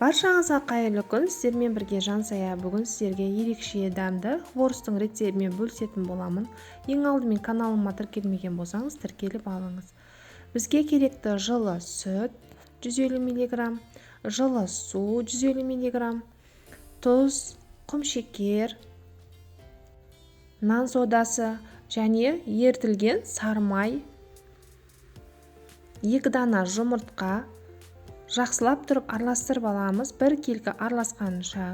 Баршаңызға қайырлы күн. Сіздермен бірге Жансая. Бүгін сіздерге ерекше дәмді хворостың рецептімен бөлісетін боламын. Ең алдымен каналыма тіркелмеген болсаңыз, тіркеліп алыңыз. Бізге керекті жылы сүт 150 мг, жылы су 150 мг, тұз, құмшекер, нан содасы және ерітілген сары май, 2 дана жұмыртқа. Жақсылап тұрып араластырып аламыз. 1 келкі араласқанша.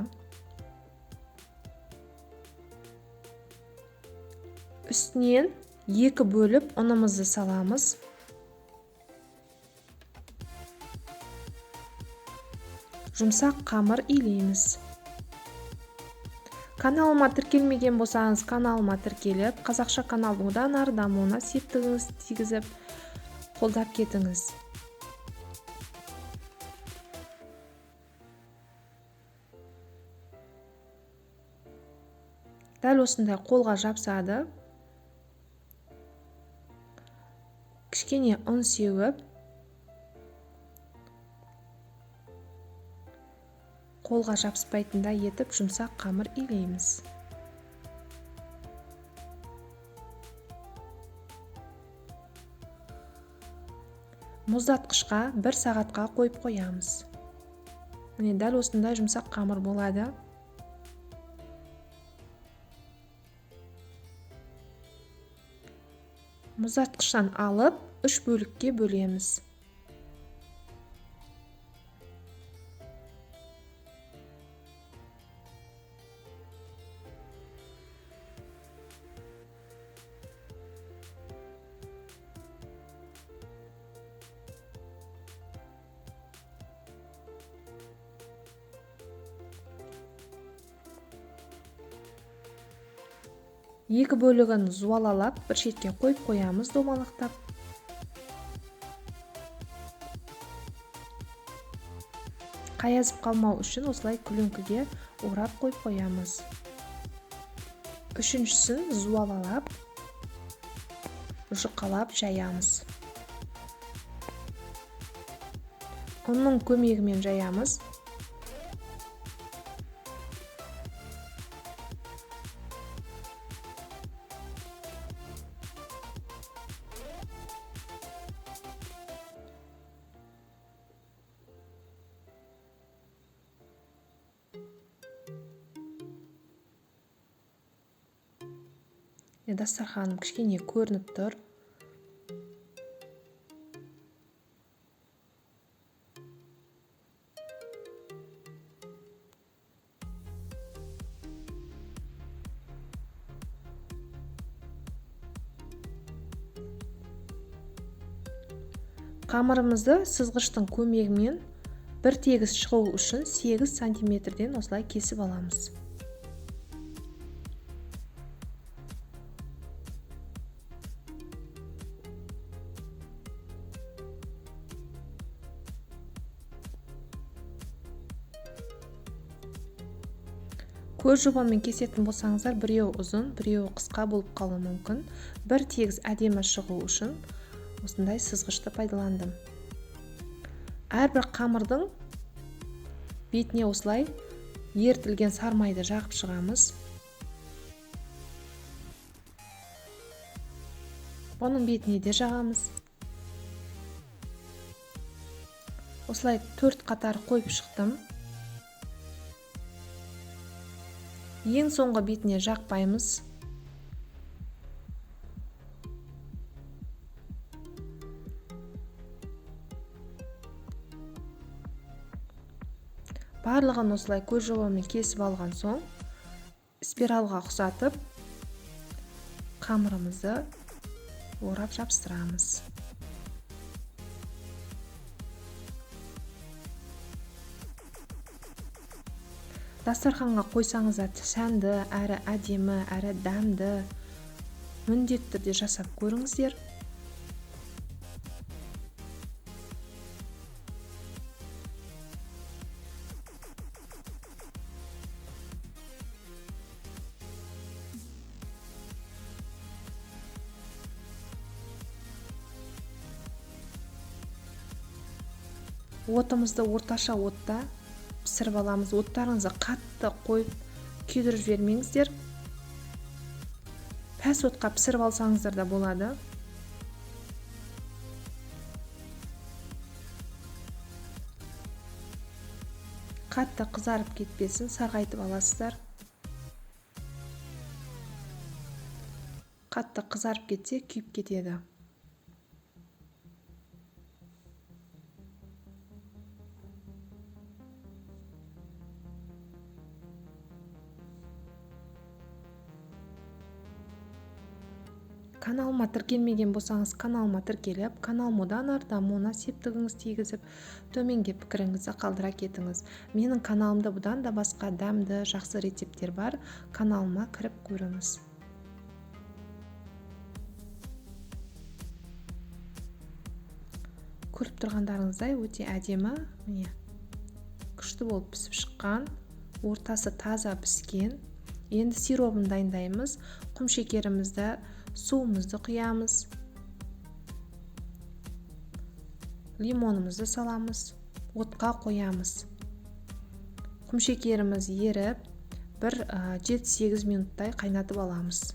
Үстінен 2 бөліп ұнымызды саламыз. Жұмсақ қамыр илейміз. Каналыма тіркелмеген болсаңыз, каналыма тіркеліп, қазақша каналдың одан ары дамуына септігіңіз тигізіп, қолдап кетіңіз. Дәл осындай қолға жапсады. Кішкене ұн сеуіп, қолға жапыспайтындай етіп жұмсақ қамыр илейміз. Мұздатқышқа 1 сағатқа қойып қоямыз. Міне дәл осындай жұмсақ қамыр болады. Мұздатқыштан алып 3 бөлікке бөлеміз. Екі бөлігін зуалалап, бір шетке қойып қоямыз домалақтап. Қаязып қалмау үшін осылай күліңкіге орап қойып қоямыз. Үшіншісін зуалалап, жұқалап жаямыз. Ұнның көмегімен жаямыз. Дастарханым кішкене көрініп тұр. Қамырымызды сызғыштың көмегімен бір тегіс шығу үшін 8 сантиметрден осылай кесіп аламыз. Көз жобамен кесетін болсаңыздар, біреу ұзын, біреу қысқа болып қалуы мүмкін. Бір тегіс әдемі шығу үшін осындай сызғышты пайдаландым. Әрбір қамырдың бетіне осылай ерітілген сары майды жағып шығамыз. Оның бетіне де жағамыз. Осылай 4 қатар қойып шықтым. Ең соңғы бетіне жақпаймыз. Барлығын осылай көз жобамен кесіп алған соң, спиралға ұқсатып, қамырымызды орап жапсырамыз. Дастарханға қойсаңыз сәнді, әрі әдемі, әрі дәмді, міндетті түрде жасап көріңіздер. Отымызды орташа отта пісіріп аламыз. Оттарыңызды қатты қойып күйдіріп жібермеңіздер. Пәс отқа пісіріп алсаңыздар да болады. Қатты қызарып кетпесін, сарғайтып аласыздар. Қатты қызарып кетсе, күйіп кетеді. Каналыма тіркелмеген болсаңыз, каналыма тіркеліп, каналым одан ары дамуына септігіңіз тигізіп, төменге пікіріңізді қалдыра кетіңіз. Менің каналымда бұдан да басқа дәмді, жақсы рецепттер бар. Каналыма кіріп көріңіз. Көріп тұрғандарыңыздай өте әдемі, міне, күшті болып пісіп шыққан, ортасы таза піскен. Енді сиробын дайындаймыз. Құм шекерімізді, суымызды құямыз. Лимонымызды саламыз. Отқа қоямыз. Құм шекеріміз еріп, 7-8 минуттай қайнатып аламыз.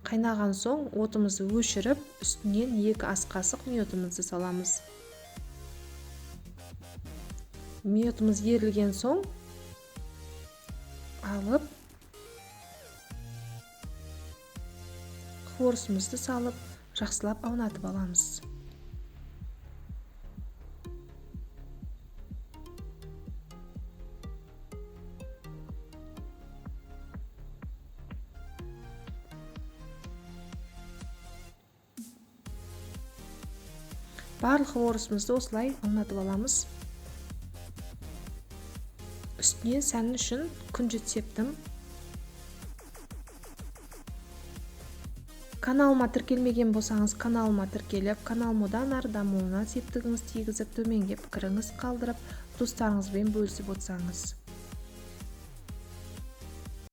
Қайнаған соң отымызды өшіріп, үстінен 2 ас қасық мьотымызды саламыз. Мьотымыз ерілген соң алып, хворостымызды салып, жақсылап аунатып аламыз. Барлық хворостымызды осылай аунатып аламыз. Үстіне сәні үшін күнжіт септім. Каналыма тіркелмеген болсаңыз, каналыма тіркеліп, каналым одан ары дамуына септігіңіз тигізіп, төменге пікіріңіз қалдырып, достарыңызбен бөлісіп отырсаңыз.